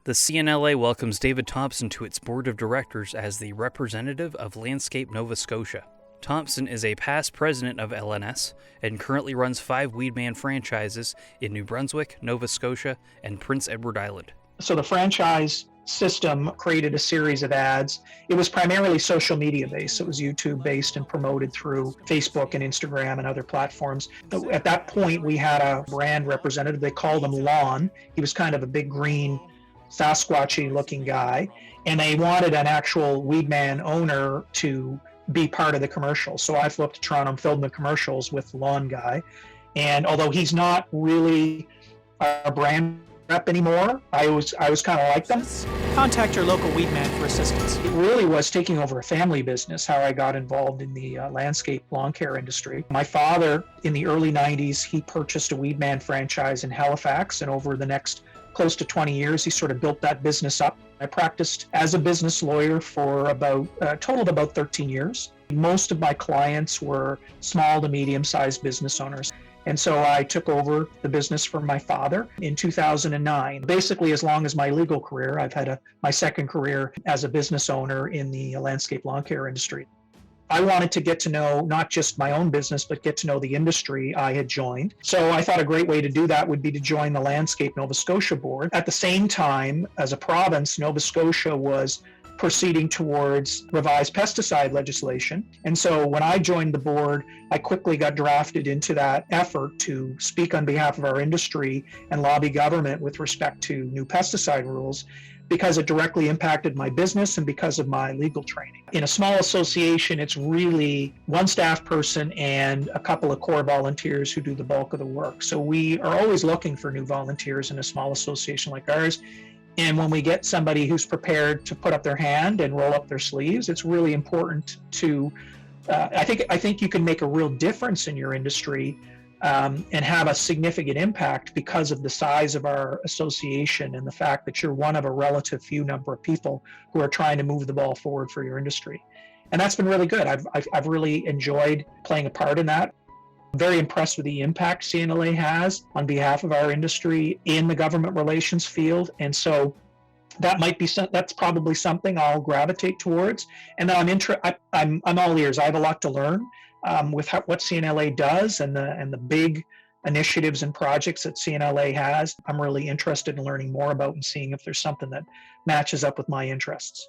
The CNLA welcomes David Thompson to its board of directors as the representative of Landscape Nova Scotia. Thompson is a past president of LNS and currently runs 5 Weedman franchises in New Brunswick, Nova Scotia, and Prince Edward Island. So the franchise system created a series of ads. It was primarily social media based. It was YouTube based and promoted through Facebook and Instagram and other platforms. At that point, we had a brand representative. They called him Lon. He was kind of a big green, Sasquatchy looking guy. And they wanted an actual Weedman owner to be part of the commercial. So I flew up to Toronto and filmed the commercials with the Lon guy. And although he's not really a brand rep anymore, I was kind of like them. Contact your local Weedman for assistance. It really was taking over a family business, how I got involved in the landscape lawn care industry. My father, in the early 90s, he purchased a Weedman franchise in Halifax, and over the next close to 20 years, he sort of built that business up. I practiced as a business lawyer for totaled about 13 years. Most of my clients were small to medium-sized business owners. And so I took over the business from my father in 2009. Basically, as long as my legal career, I've had my second career as a business owner in the landscape lawn care industry. I wanted to get to know not just my own business, but get to know the industry I had joined. So I thought a great way to do that would be to join the Landscape Nova Scotia board. At the same time, as a province, Nova Scotia was proceeding towards revised pesticide legislation. And so when I joined the board, I quickly got drafted into that effort to speak on behalf of our industry and lobby government with respect to new pesticide rules, because it directly impacted my business and because of my legal training. In a small association, it's really one staff person and a couple of core volunteers who do the bulk of the work. So we are always looking for new volunteers in a small association like ours. And when we get somebody who's prepared to put up their hand and roll up their sleeves, it's really important to, I think you can make a real difference in your industry and have a significant impact because of the size of our association and the fact that you're one of a relative few number of people who are trying to move the ball forward for your industry. And that's been really good. I've really enjoyed playing a part in that. I'm very impressed with the impact CNLA has on behalf of our industry in the government relations field. And so that's probably something I'll gravitate towards. And then I'm all ears. I have a lot to learn with what CNLA does and the big initiatives and projects that CNLA has. I'm really interested in learning more about and seeing if there's something that matches up with my interests.